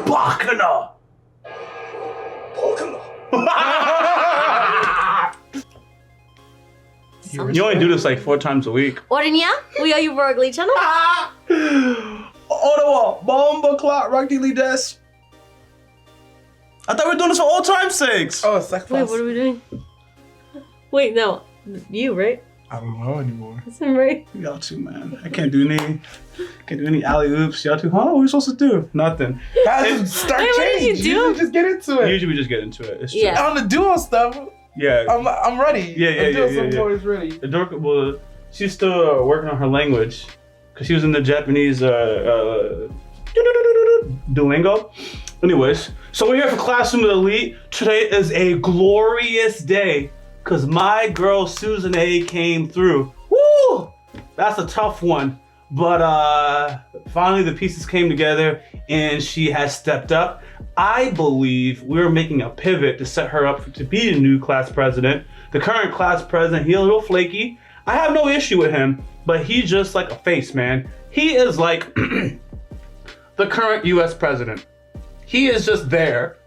Bakana! You only do this like 4 times a week. Orenya? We are you angličano? Ottawa, bomba clock, rugby desk. I thought we were doing this for old time's sakes. Oh, it's like Wait, what are we doing? Wait, no. You, right? I don't know anymore. That's him, right? Y'all two, man. I can't do any alley oops. Y'all two, huh? What are we supposed to do? Nothing. Start Wait, what did you change. do? Usually just get into it. Usually we just get into it. It's true. Yeah. On the duo stuff, Yeah. I'm ready. Yeah. Duo is ready. Well, she's still working on her language because she was in the Japanese Duolingo. Anyways, so we're here for Classroom of the Elite. Today is a glorious day because my girl Susan A came through. Woo! That's a tough one. But finally the pieces came together and she has stepped up. I believe we're making a pivot to set her up to be the new class president. The current class president, he's a little flaky. I have no issue with him, but he's just like a face, man. He is like the current US president. He is just there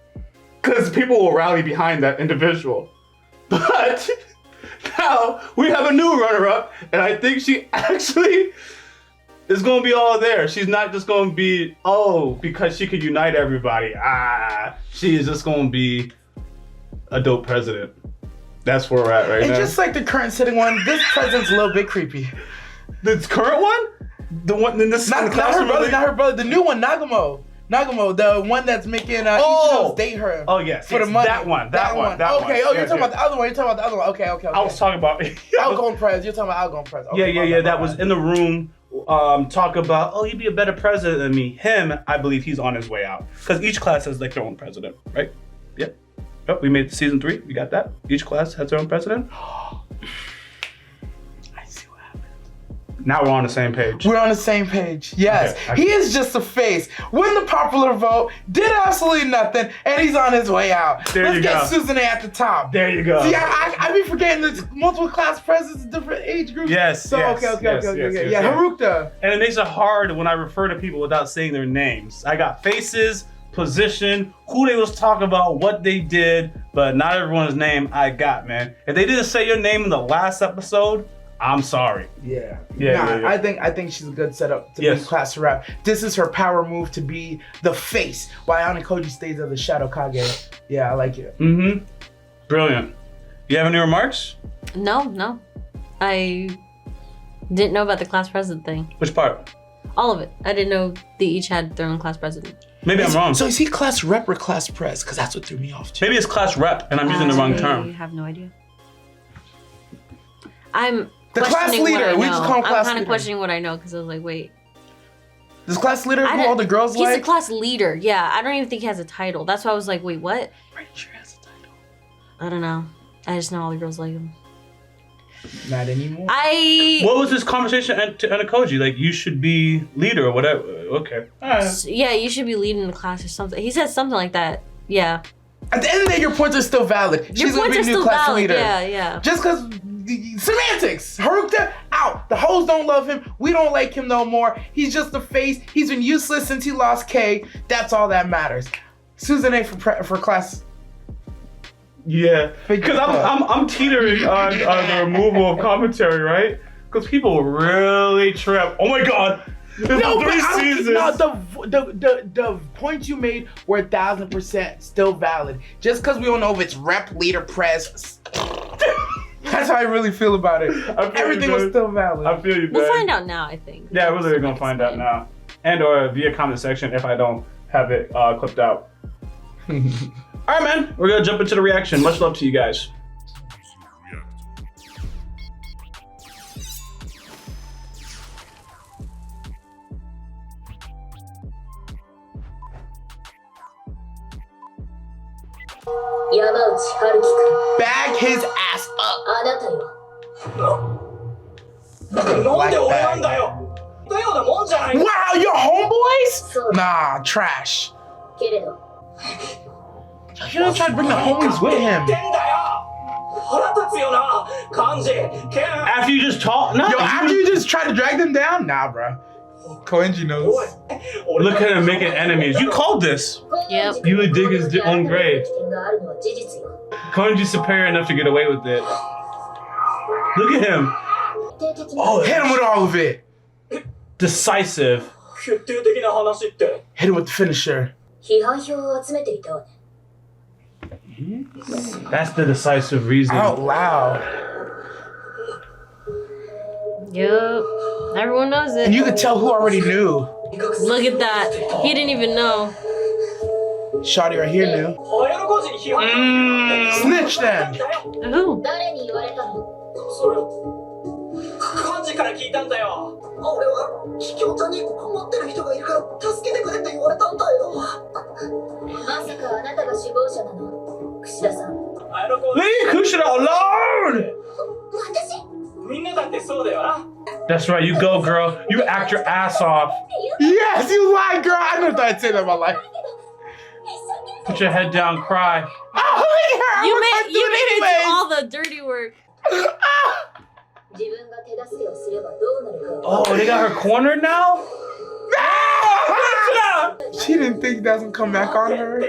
because people will rally behind that individual. But now we have a new runner-up, and I think she actually is going to be all there. She's not just going to be, because she could unite everybody. She is just going to be a dope president. That's where we're at right now. And just like the current sitting one, this president's a little bit creepy. The current one? The one in this Not her brother. The new one, Nagamo, the one that's making Ichiro's date her. Oh yes, for the money. That one. Okay. Oh, you're talking about the other one. Okay. I was talking about Outgoing Prez. You're talking about Outgoing Prez. Okay, yeah. That was in the room. Talk about you'd be a better president than me. Him, I believe he's on his way out because each class has like their own president, right? Yep. Oh, we made it to season 3. We got that. Each class has their own president. Now we're on the same page. We're on the same page. Yes. Okay, he is just a face. Win the popular vote, did absolutely nothing, and he's on his way out. Let's get Susan A at the top. There you go. See, I be forgetting there's multiple class presidents in different age groups. Yes. So, yes, okay. Yeah, Harukta. And it makes it hard when I refer to people without saying their names. I got faces, position, who they was talking about, what they did, but not everyone's name I got, man. If they didn't say your name in the last episode, I'm sorry. Yeah. Yeah. I think she's a good setup to be class rep. This is her power move to be the face, while Koenji stays as the Shadow Kage. Yeah, I like it. Mm-hmm. Brilliant. You have any remarks? No. I didn't know about the class president thing. Which part? All of it. I didn't know they each had their own class president. Maybe I'm wrong. So is he class rep or class pres? Because that's what threw me off too. Maybe it's class rep and I'm using the wrong term. I have no idea. I'm the class leader. We just call him class leader. I'm kind of questioning what I know because I was like, wait. Does class leader who all the girls he's like? He's a class leader. Yeah, I don't even think he has a title. That's why I was like, wait, what? Pretty sure he has a title. I don't know. I just know all the girls like him. Not anymore. What was this conversation to Anakoji? Like, you should be leader or whatever. Okay. Yeah, you should be leading the class or something. He said something like that. Yeah. At the end of the day, your points are still valid. She's gonna be a new class leader. Yeah. Just because semantics. Harukta out. The hoes don't love him. We don't like him no more. He's just a face. He's been useless since he lost K. That's all that matters. Susan A for class. Yeah, because I'm teetering on the removal of commentary, right? Because people really trip. Oh my god. The points you made were 1,000% still valid. Just because we don't know if it's rep, leader, press. That's how I really feel about it. Everything was still valid. I feel you, man. We'll find out now, I think. Yeah, we're really gonna find out now. And or via comment section if I don't have it clipped out. Alright, man. We're gonna jump into the reaction. Much love to you guys. Bag his ass up. Wow, your homeboys? Nah, trash. You don't try to bring the homies with him. After you just talk? No. Yo, after you just try to drag them down? Nah, bro. Koenji knows. Look at him making enemies. You called this. Yep. You would dig his own grave. Koenji's superior enough to get away with it. Look at him. Oh, hit him with all of it. Decisive. Hit him with the finisher. That's the decisive reason. Out loud. Yep. Everyone knows it. And you could tell who already knew. Look at that. He didn't even know. Shawty right here knew. Snitch then. Who? 俺は桔梗ちゃんに困ってる人がいるから助けてくれって言われたんだよ。まさかあなたが首謀者なの、櫛田さん。 Leave Kushida alone! 私？ That's right, you go, girl. You act your ass off. Yes, you lied, girl. I never thought I'd say that in my life. Put your head down, cry. Oh, look at her. You I'm made gonna do it do anyways. all the dirty work. Oh, they got her cornered now? She didn't think that's gonna come back on her.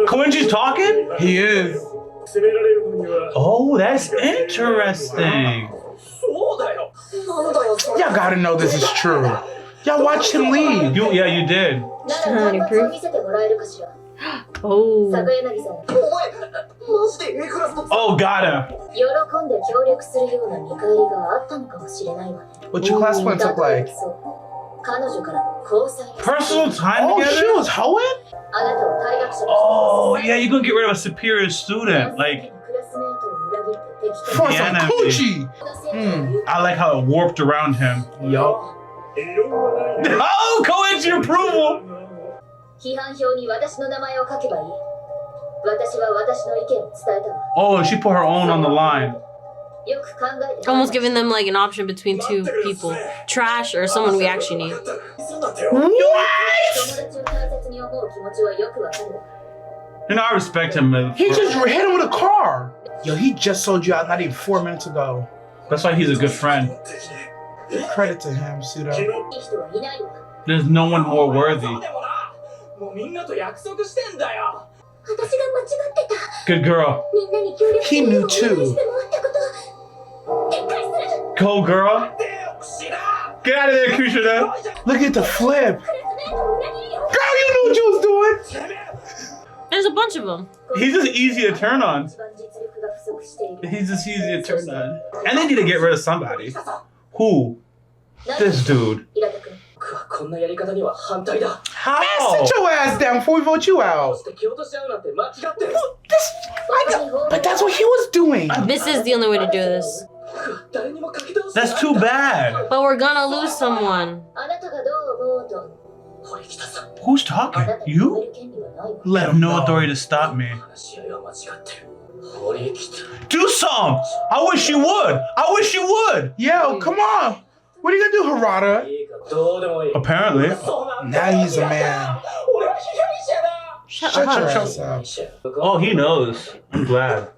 Koenji's talking? He is. Oh, that's interesting. Y'all gotta know this is true. Y'all watched him leave. Yeah, you did. Any proof? Oh. Oh, got him. What your class points look like? Personal time Oh, together? she was hoeing? Oh, yeah, you're gonna get rid of a superior student. Like, For some enemy. coochie. I like how it warped around him. Yup. Oh, Koenji approval. 批判票に私の名前を書けばいい。私は私の意見を伝えたわ。 Oh, she put her own on the line. よく考えて。 Almost giving them like an option between two people. Trash or someone we actually need. What? 友達を大切に思う気持ちはよくわかるわ。 You know, I respect him. He just hit him with a car. Yo, he just sold you out not even 4 minutes ago. That's why he's a good friend. Credit to him, Pseudo. いい人はいないわ。 There's no one more worthy. もうみんなと約束してんだよ。私が間違ってた。 Good girl. みんなに協力 He knew too. してもらったこと撤回する。 Go, girl. Get out of there, Kushida. Look at the flip. Girl, you knew what you was doing. There's a bunch of them. He's just easy to turn on. He's just easy to turn on. And they need to get rid of somebody. Who? This dude. 平田君。僕はこんなやり方には反対だ。 How? Man, sit your ass down before we vote you out. そして蹴落とし合うなんて間違ってる。 But that's what he was doing. This is the only way to do this. 僕は誰にもかけ倒してない That's too bad. But we're gonna lose someone. あなたがどう思うと。堀北さん。 Who's talking? あなたに止め You? る権利はないわ。 I Let have him no know. authority to stop me. 話し合いは間違ってる。堀北。 Do some. I wish you would. I wish you would. Yo, come on. What are you gonna do, Harada? いいかどうでもいい。 Apparently. Now he's a man. 俺は被害者だ。 Shut Shut your up. ass up. Oh, he knows. I'm glad.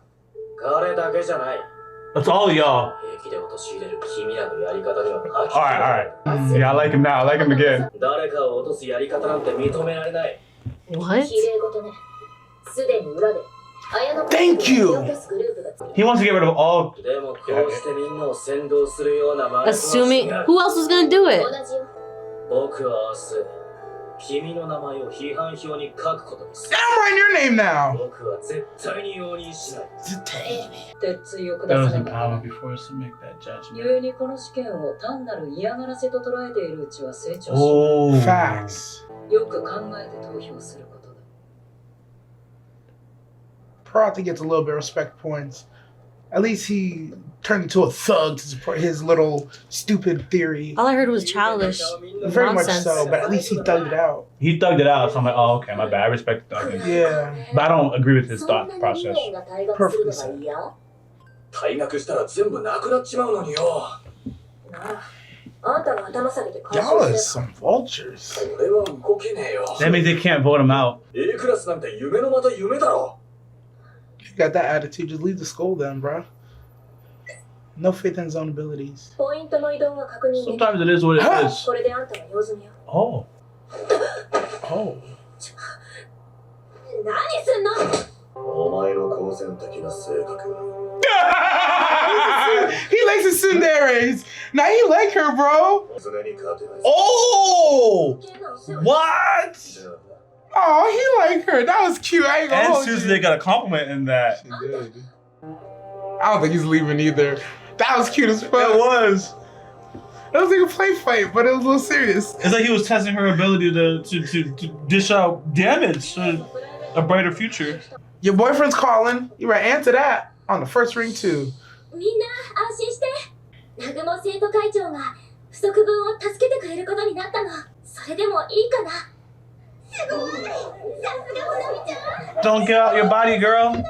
彼だけじゃない。 That's all y'all. 平気で陥れる君らのやり方には Alright, alright. Yeah, I like him now. I like him again. 誰かを落とすやり方なんて認められない。 What? 綺麗事ね。すでに裏で。綾野 Thank you. グループが He wants to get rid of all. でもこうしてみんなを先導するような真似は Assuming しない who else was gonna do 同 it? じよ。僕は明日、君の名前を批判票に書くことにする。 I'm writing your name now. 僕は絶対に容認しない。 Dang. 鉄槌を That 下 was さない。 empowerment before us to make that judgment. 故にこの試験を単なる嫌がらせと捉えているうちは成長し、 Oh. Facts. よく考えて投票することだ。 Peralta gets a little bit of respect points. At least he turned into a thug to support his little stupid theory. All I heard was childish. Very much Nonsense. so, but at least he thugged it out. He thugged it out, so I'm like, oh, okay, my bad. I respect the thugging. Yeah. But I don't agree with his thought process. Perfectly so. 退学したら全部なくなっちまうのによ。あんたが頭下げて Y'all are some vultures. 俺は動けねえよ。 That means they can't vote him out. A クラスなんて夢のまた夢だろ。 You got that attitude, just leave the school then, bro. No faith in his own abilities. ポイントの移動が確認できる。 Sometimes it is what it is. これであんたは用済みよ。 Oh. Oh. 何すんの He likes the tsunderes. Now he like her, bro. Oh! What? Oh, he like her. That was cute. I ain't gonna And hold Susan, you. they got a compliment in that. She did. I don't think he's leaving either. That was cute as fuck. It was. It was like a play fight, but it was a little serious. It's like he was testing her ability to dish out damage to a brighter future. Your boyfriend's calling. You right, answer that on the first ring too. みんな安心して南雲生徒会長が不足分を助けてくれることになったのそれでもいいかなすごいさすがほなみちゃん Don't get out your body, girl.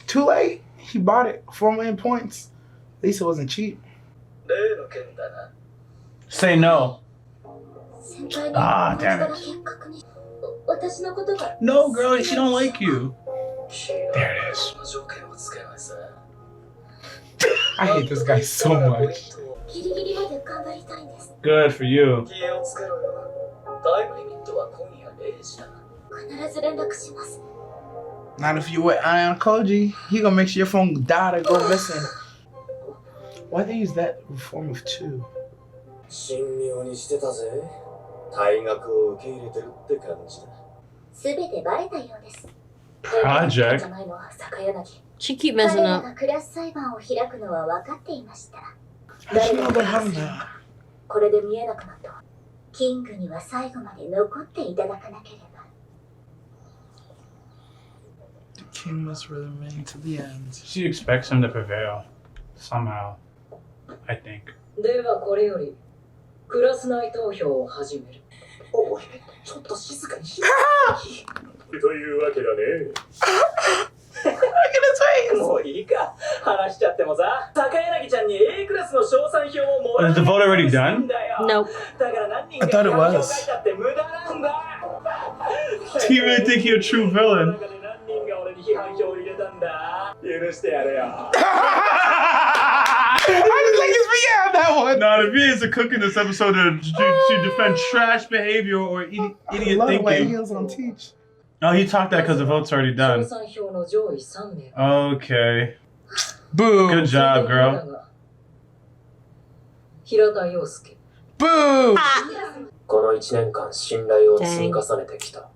Too late. He bought it. 4 million points. At least it wasn't cheap. Say no. 先輩に Ah, 話した damn ら it. 結核に私のことが No, girl, she don't like you. There it is. I hate this guy so much. ギリギリまで頑張りたいんです Good for you. 必ず連絡します Not if you with Ion Koji. He gonna make sure your phone died or go missing. Why they use that form of 2? 神妙にしてたぜ。退学を受け入れてるって感じだ。すべてバレたようです Project. じゃないの坂柳 She keep 彼 messing ら up. がクラス裁判を開くのは分かっていました How'd you know they're having that? これで見えなくなったわキングには最後まで残っていただかなければ The king must remain to the end. She expects him to prevail. Somehow. I think. ではこれよりクラス内投票を始める。おい、ちょっと静かにしろ。というわけだね。Look at his face! もういいか。話しちゃってもさ、坂柳ちゃんに A クラスの賞賛票をもら Is the vote already done? Nope. だから何人か I thought it 感情 was. 書いたって無駄なんだ。 Do you really think you're a true villain? 何人が俺に批判票を入れたんだ。許してやれよ。I just like his reaction on that one. No, the V is a cook in this episode to defend trash behavior or idiot I love the way thinking. he was gonna teach. Oh, he talked that because the vote's already 賞 done. 賛票の上位3名。 Okay. Boo! Good job, girl. 平田陽介。 Boo! この1年間信頼を積み重ねてきた。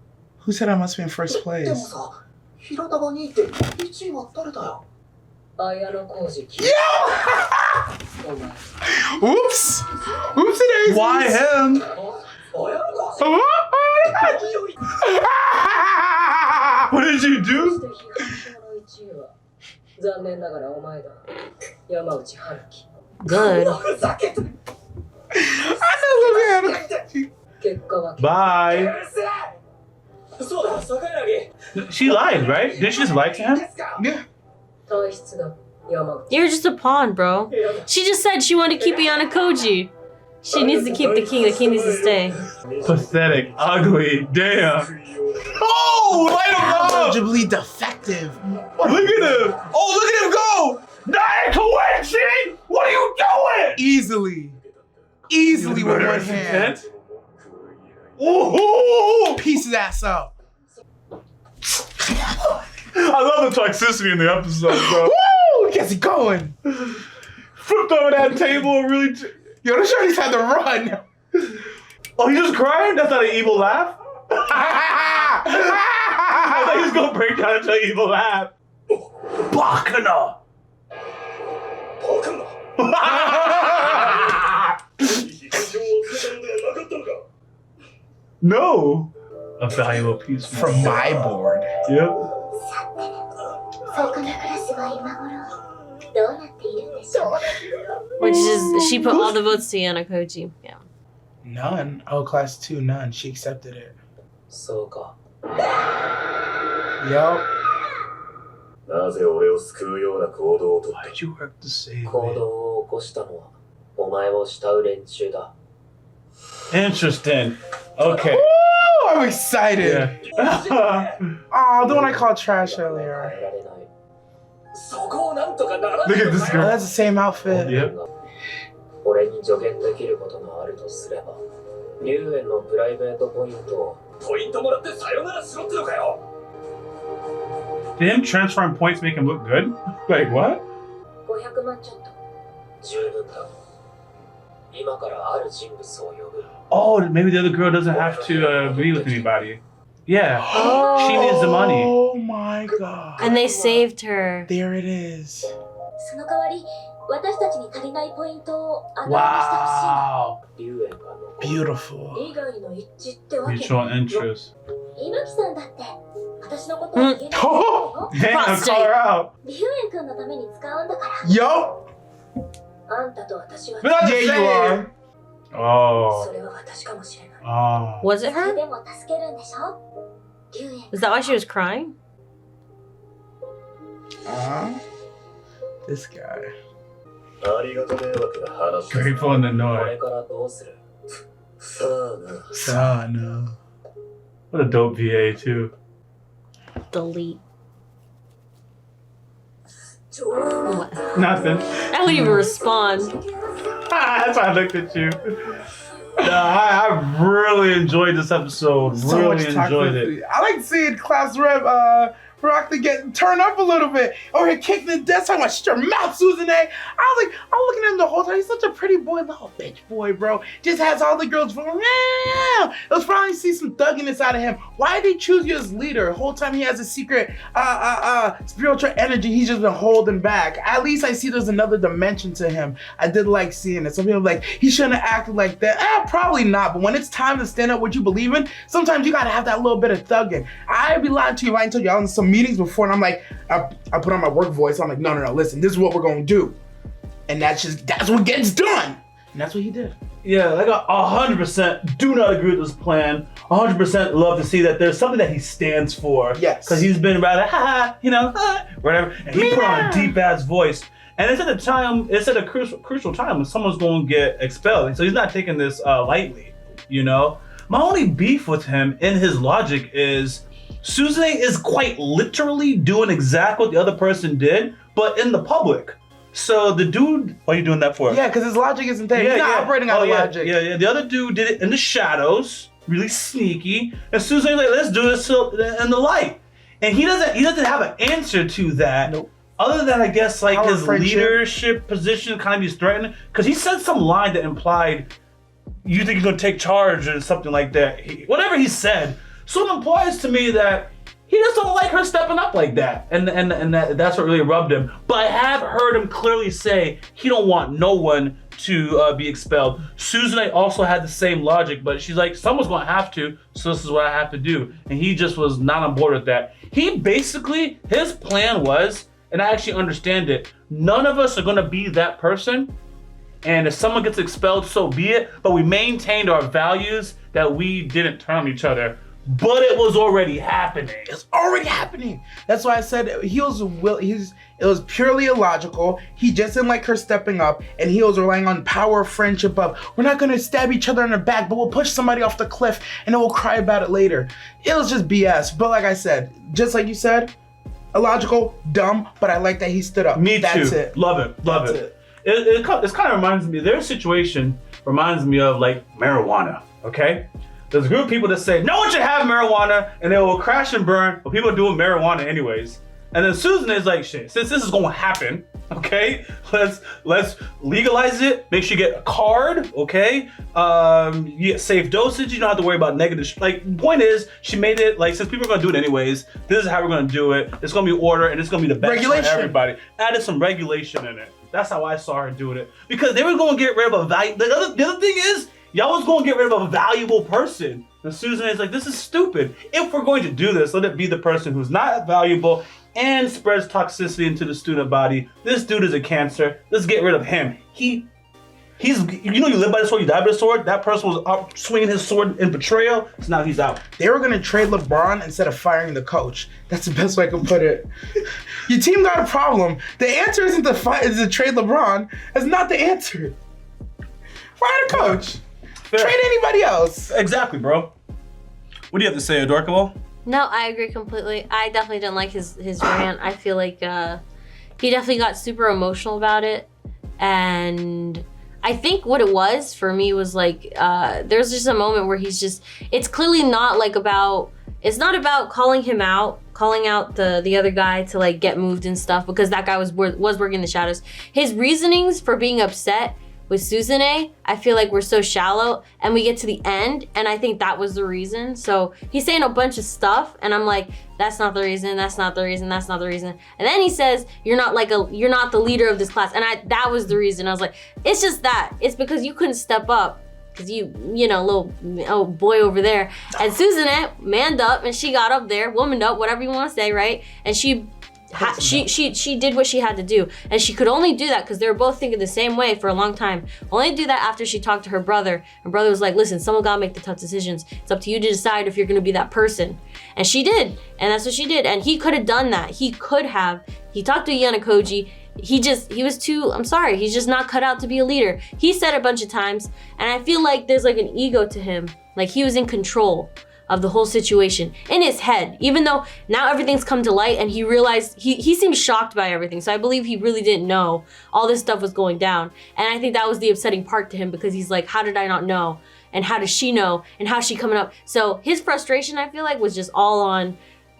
Who said I must be in first でも place? さ、平田が2位って1位は誰だよ。綾野浩二。お前。 Oops! Oopsie daisies! Why him? 綾野浩 Oh, 二。 What did you そし do? て批判票の1位は残念ながらお前だ。山内春樹。 Good. ふざけて。 I know look at him. 結果は Bye. うるせえ。そうだ、坂柳。 She lied, right? Did she just lie to him? ですか。 Yeah. 体質だ。山内。 You're just a pawn, bro. She just said she wanted to keep Ayana Koji. She needs to keep the king. The king needs to stay. Pathetic, ugly, damn. Oh, light him up! Allegedly defective. Look at him! Oh, look at him go! Not Koenji! What are you doing? Easily. Easily with one hand. Ooh! Piece his ass up. I love the toxicity in the episode, bro. Woo! Gets it going. Flipped over that table and really. Yo, the shorties had to run. Oh, he just crying? That's not an evil laugh? I thought he was gonna break down into an evil laugh. Bakana! 僕が。批判票をつけたのではなかったのか。 No! A valuable piece From my board. Yep. 他のクラスは今頃どうなっているんでしょう Which is she put all the votes to Ayana Koji. Yeah. None. Oh, class 2, none. She accepted it. そうか。 Yup. なぜ俺を救うような行動をとった。 Why'd you have to say 行動を起こしたのはお前を慕う連中だ。 Interesting. Okay. Woo! I'm excited. Yeah. Oh, the one I called trash 変え earlier. られない。そこをなんとかなら Look at this Oh, girl. that's the same outfit. Yep. 俺に助言できることがあるとすれば、龍炎のプライベートポイントをポイントもらってさよならしろってのかよ。 Did him transferring points make him look good? Like what? 500万ちょっと十分だ。今からある人物を呼ぶ。 Oh, maybe the other girl doesn't have to be with anybody. Yeah. She needs the money. Oh my god. And they saved her. There it is. その代わり私たちに足りないポイントを穴埋めしてほしいの。 Wow. 龍炎が残る Beautiful. 以外の一致ってわけ。 Mutual interest. 伊吹さんだって私のことを言えないの。 Damn, call her out. 龍炎くんのために使うんだから。 Yo. あんたと私は But that's Yeah, the you are. same. Oh. それは私かもしれない。 Oh. Was it それ her? でも助けるんでしょ。龍炎。 Is that why she was crying? This guy. ありがと迷惑な話だ。 Grateful and こ annoyed. れからどうする？さあな。 Sana. What a dope VA too. Delete. 超能 What? Nothing. I wouldn't even respond. That's why I looked at you. I really enjoyed this episode. So Really much enjoyed toxicity. it. I like seeing class rep Rock to get turned up a little bit. Over here kicking the desk, talking about shut your mouth, Susan A. I was like, I'm looking at him the whole time. He's such a pretty boy, little bitch boy, bro. Just has all the girls going, yeah. Let's probably see some thugginess out of him. Why did they choose you as leader? The whole time he has a secret spiritual energy he's just been holding back. At least I see there's another dimension to him. I did like seeing it. Some people are like, he shouldn't have acted like that. Probably not. But when it's time to stand up what you believe in, sometimes you gotta have that little bit of thugging. I'd be lying to you if I didn't tell you I was in some meetings before and I'm like, I put on my work voice. I'm like, no, listen, this is what we're gonna do. And that's what gets done. And that's what he did. Yeah, like 100% do not agree with this plan. 100% love to see that there's something that he stands for. Yes. Because he's been rather, whatever. And he put on a deep ass voice. And it's at a crucial time when someone's going to get expelled. So he's not taking this lightly, you know? My only beef with him in his logic is Suzune is quite literally doing exactly what the other person did, but in the public. So the dude, what are you doing that for? Yeah, because his logic isn't there. He's not operating on logic. Yeah. The other dude did it in the shadows, really sneaky. And Suzune's like, let's do this in the light. And he doesn't have an answer to that. Nope. Other than I guess like Power his friendship. leadership position kind of is threatening. Because he said some line that implied you think you're gonna take charge or something like that. Whatever he said, sort of implies to me that he just don't like her stepping up like that, and that's what really rubbed him. But I have heard him clearly say he don't want no one to be expelled. Suzune also had the same logic, but she's like, someone's gonna have to, so this is what I have to do. And he just was not on board with that. He basically, his plan was, and I actually understand it, none of us are gonna be that person. And if someone gets expelled, so be it. But we maintained our values that we didn't turn on each other. But it was already happening. It's already happening. That's why I said it was purely illogical. He just didn't like her stepping up, and he was relying on power, friendship of, we're not gonna stab each other in the back, but we'll push somebody off the cliff and then we'll cry about it later. It was just BS. But like I said, just like you said, illogical, dumb, but I like that he stood up. Me That's too. it. Love it. Love That's it. It kind of reminds me, their situation reminds me of like marijuana, okay? There's a group of people that say, no one should have marijuana, and they will crash and burn, but people are doing marijuana anyways. And then Susan is like, shit, since this is gonna happen, okay, let's legalize it, make sure you get a card, okay? You get safe dosage, you don't have to worry about negative, like, the point is, she made it, like, since people are gonna do it anyways, this is how we're gonna do it, it's gonna be order, and it's gonna be the best Regulation. for everybody. Added some regulation in it. That's how I saw her doing it. Because they were gonna get rid of a value, the other thing is, y'all was gonna get rid of a valuable person. And Susan is like, this is stupid. If we're going to do this, let it be the person who's not valuable and spreads toxicity into the student body. This dude is a cancer. Let's get rid of him. He's, you know, you live by the sword, you die by the sword. That person was out swinging his sword in betrayal, so now he's out. They were gonna trade LeBron instead of firing the coach. That's the best way I can put it. Your team got a problem. The answer isn't to trade LeBron. That's not the answer. Fire the coach. Fair. Trade anybody else. Exactly, bro. What do you have to say, Adorkable? No, I agree completely. I definitely didn't like his rant. I feel like he definitely got super emotional about it. And I think what it was for me was like, there's just a moment where it's clearly not like it's not about calling out the other guy to like get moved and stuff, because that guy was working in the shadows. His reasonings for being upset with Suzune, I feel like we're so shallow, and we get to the end, and I think that was the reason. So he's saying a bunch of stuff, and I'm like, that's not the reason, that's not the reason, that's not the reason. And then he says, you're not the leader of this class, and that was the reason. I was like, it's just that. It's because you couldn't step up, because you know, little boy over there. And Suzune manned up, and she got up there, womaned up, whatever you want to say, right? And she did what she had to do, and she could only do that because they were both thinking the same way for a long time. Only do that after she talked to her brother. Her brother was like, listen, someone gotta make the tough decisions. It's up to you to decide if you're gonna be that person. And she did, and that's what she did. And he could have done that. He talked to Yanakoji. He was too, I'm sorry, he's just not cut out to be a leader. He said it a bunch of times, and I feel like there's like an ego to him. Like he was in control of the whole situation in his head, even though now everything's come to light and he realized he seemed shocked by everything. So I believe he really didn't know all this stuff was going down. And I think that was the upsetting part to him, because he's like, how did I not know? And how does she know? And how's she coming up? So his frustration, I feel like, was just all on,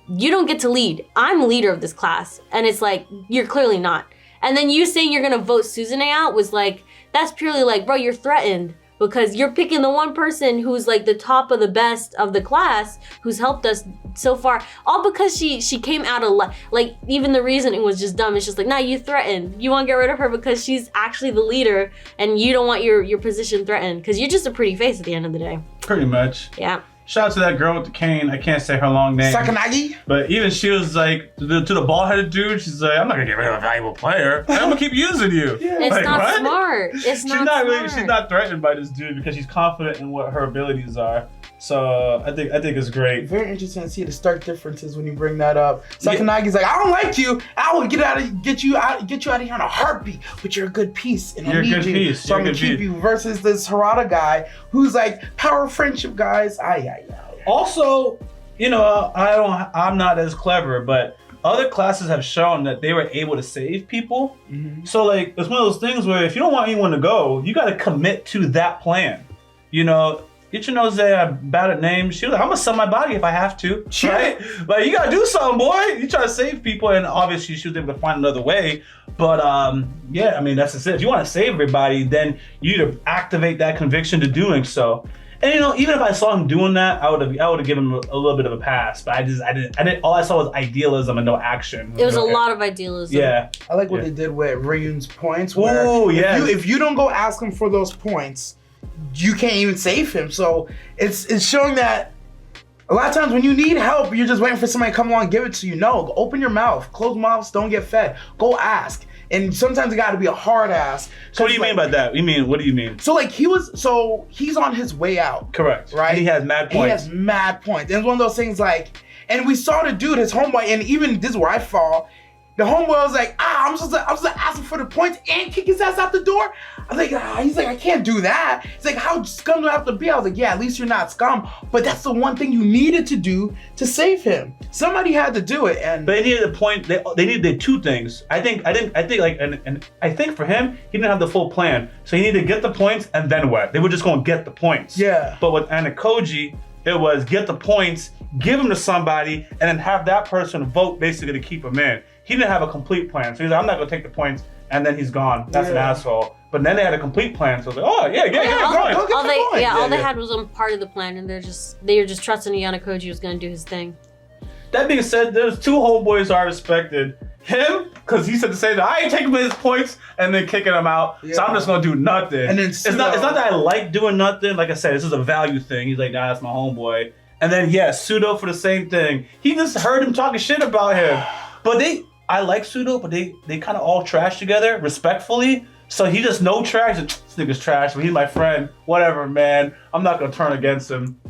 you don't get to lead. I'm the leader of this class. And it's like, you're clearly not. And then you saying you're gonna vote Suzune out was like, that's purely like, bro, you're threatened. Because you're picking the one person who's like the top of the best of the class, who's helped us so far, all because she came out of like, even the reasoning was just dumb. It's just like, nah, you threatened. You want to get rid of her because she's actually the leader, and you don't want your position threatened because you're just a pretty face at the end of the day. Pretty much. Yeah. Shout out to that girl with the cane. I can't say her long name. Sakanagi? But even she was like, to the bald-headed dude, she's like, I'm not gonna get rid of a valuable player. I'm gonna keep using you. Yeah. It's like, not what? smart. It's not smart. She's not threatened by this dude because she's confident in what her abilities are. So I think it's great. Very interesting to see the stark differences when you bring that up. Sakanagi's like, I don't like you. I will get you out of here in a heartbeat. But you're a good piece, and I need you. So I'm gonna keep you. Versus this Harada guy who's like, power friendship, guys. Also, you know, I'm not as clever, but other classes have shown that they were able to save people. Mm-hmm. So like, it's one of those things where if you don't want anyone to go, you got to commit to that plan. You know, Ichinose, bad at names. She was like, I'm gonna sell my body if I have to, right? Like, you gotta do something, boy. You try to save people, and obviously she was able to find another way. But yeah, I mean, that's just it. If you want to save everybody, then you need to activate that conviction to doing so. And you know, even if I saw him doing that, I would have given him a little bit of a pass. But I didn't. All I saw was idealism and no action. It was a lot of idealism. Yeah. I like what they did with Ryun's points. Ooh, yeah. If you don't go ask him for those points, you can't even save him. So it's showing that a lot of times when you need help, you're just waiting for somebody to come along and give it to you. No, open your mouth. Closed mouths don't get fed. Go ask. And sometimes it got to be a hard ask. So what do you mean by that? What do you mean? So like he's on his way out. Correct. Right? And he has mad points. And it's one of those things like, and we saw the dude, his homeboy, and even this is where I fall. The homeboy was like, I'm just asking for the points and kick his ass out the door. I was like, he's like, I can't do that. He's like, how scum do I have to be? I was like, yeah, at least you're not scum. But that's the one thing you needed to do to save him. Somebody had to do it, and but they needed the point. They needed two things. I think like, and I think for him, he didn't have the full plan. So he needed to get the points, and then what? They were just going to get the points. Yeah. But with Anakoji, it was get the points, give them to somebody, and then have that person vote basically to keep him in. He didn't have a complete plan. So he's like, I'm not gonna take the points, and then he's gone. That's an asshole. But then they had a complete plan, so I was like, oh yeah, get All they had was one part of the plan, and they were just trusting Yanakoji was gonna do his thing. That being said, there's two homeboys I respected. Him, because he said the same thing. I ain't taking his points and then kicking him out. Yeah. So I'm just gonna do nothing. And then it's not that I like doing nothing. Like I said, this is a value thing. He's like, nah, that's my homeboy. And then Pseudo for the same thing. He just heard him talking shit about him. But I like Pseudo, but they kind of all trash together, respectfully. So he just no trash. This nigga's trash, but he's my friend. Whatever, man. I'm not gonna turn against him.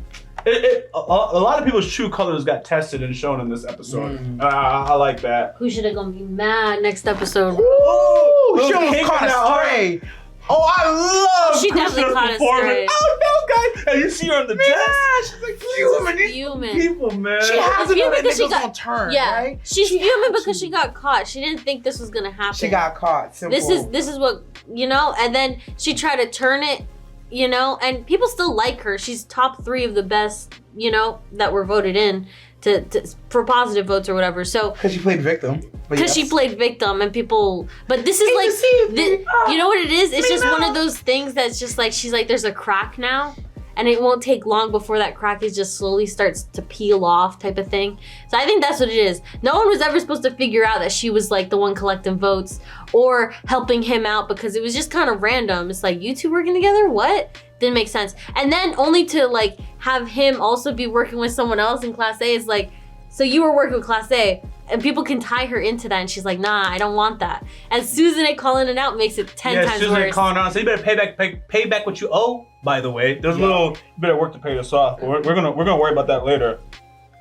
A lot of people's true colors got tested and shown in this episode. I like that. Who should have gonna be mad next episode? Ooh, she almost caught a stray. Oh, I love She definitely caught a stray. Oh no, guys! And you see her on the desk. Yeah, she's like fuming. People, man. She has it fuming because she got turn. Yeah, right? she's fuming because she got caught. She didn't think this was gonna happen. She got caught. Simple. This is what you know, and then she tried to turn it, you know, and people still like her. She's top 3 of the best, you know, that were voted in to for positive votes or whatever. So Because she played victim. because she played victim and people, but this is like, you know what it is? It's just one of those things that's just like, she's like, there's a crack now. And it won't take long before that crack is just slowly starts to peel off type of thing. So I think that's what it is. No one was ever supposed to figure out that she was like the one collecting votes or helping him out because it was just kind of random. It's like, you two working together? What? Didn't make sense. And then only to like have him also be working with someone else in Class A is like, so you were working with Class A and people can tie her into that and she's like, nah, I don't want that. And Susan A calling it out makes it 10 times Susan worse. calling out. So you better pay back what you owe. By the way, there's a little, you better work to pay this off. We're gonna worry about that later.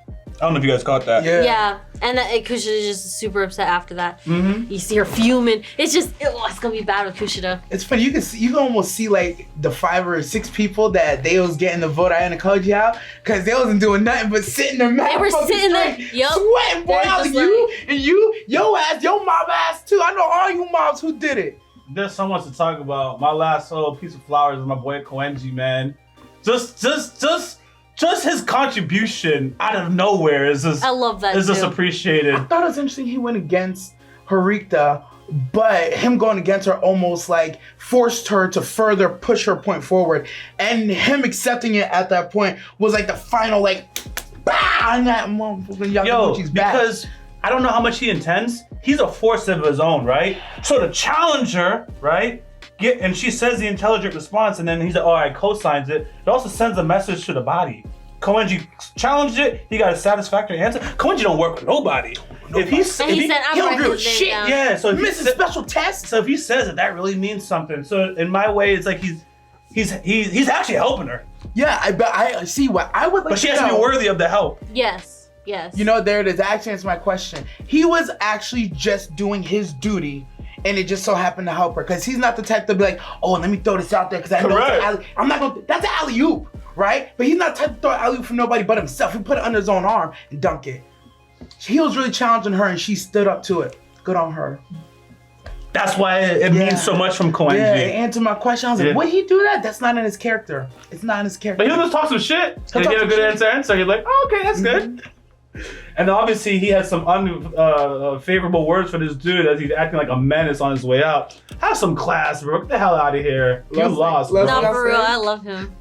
I don't know if you guys caught that. Yeah, and Kushida is just super upset after that. Mm-hmm. You see her fuming. It's just, it's gonna be bad with Kushida. It's funny. You can almost see like the 5 or 6 people that they was getting the vote out and Koenji out because they wasn't doing nothing but sitting there. They were sitting there, sweating. Boy, I was like, your ass, your mob ass too. I know all you mobs who did it. There's so much to talk about. My last little piece of flowers is my boy Koenji, man. Just his contribution out of nowhere is just. I love that. Is just appreciated. I thought it was interesting he went against Harikta, but him going against her almost like forced her to further push her point forward, and him accepting it at that point was like the final like, bah, on that motherfucking Yamaguchi's back. Because I don't know how much he intends. He's a force of his own, right? So the challenger, right? And she says the intelligent response, and then he's like, all right, co-signs it. It also sends a message to the body. Koenji challenged it. He got a satisfactory answer. Koenji don't work with nobody. If he said, I'm he don't writing give a his name shit. down. yeah, so if he Missing special tests. So if he says it, that really means something. So in my way, it's like he's actually helping her. Yeah, I see what I would like. But she has to be worthy of the help. Yes. You know, there it is. That actually answers my question. He was actually just doing his duty, and it just so happened to help her. Because he's not the type to be like, oh, let me throw this out there because I know it's alley. I'm not gonna. That's an alley oop, right? But he's not the type to throw an alley oop for nobody but himself. He put it under his own arm and dunk it. He was really challenging her, and she stood up to it. Good on her. That's why it means so much from Koenji. Yeah, it answered my question. I was like, would he do that? That's not in his character. It's not in his character. But he'll just talk some shit. And he had a good answer. You're like, oh, okay, that's good. And obviously he has some unfavorable words for this dude as he's acting like a menace on his way out. Have some class, bro. Get the hell out of here. You lost, bro. No, for real, I love him.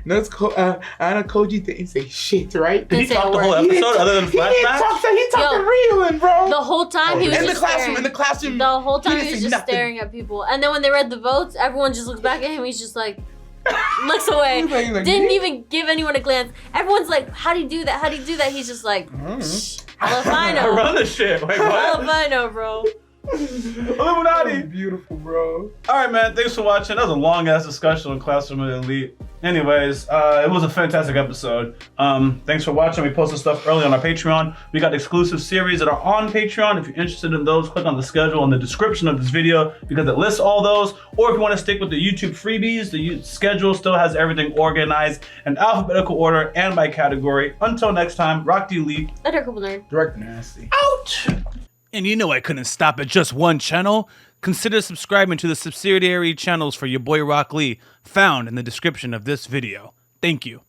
No, it's I know Koenji didn't say shit, right? Did he talk the whole episode other than flashbacks? He talked reeling, bro. The whole time he was in just the classroom. staring. In the classroom. The whole time he he was didn't just say staring at people. And then when they read the votes, everyone just looks back at him. He's just like, looks away. He's like, Didn't even give anyone a glance. Everyone's like, how do you do that? How do you do that? He's just like, shh, hell if I I know. run the shit. Wait, Hell what? if I know, bro. Illuminati. Beautiful, bro. All right, man. Thanks for watching. That was a long ass discussion on Classroom of Elite. Anyways, it was a fantastic episode. Thanks for watching. We posted stuff early on our Patreon. We got exclusive series that are on Patreon. If you're interested in those, click on the schedule in the description of this video because it lists all those. Or if you want to stick with the YouTube freebies, the schedule still has everything organized in alphabetical order and by category. Until next time, rock the Elite. Later, couple nerd. Direct nasty. Ouch! And you know I couldn't stop at just one channel. Consider subscribing to the subsidiary channels for your boy Rock Lee, found in the description of this video. Thank you.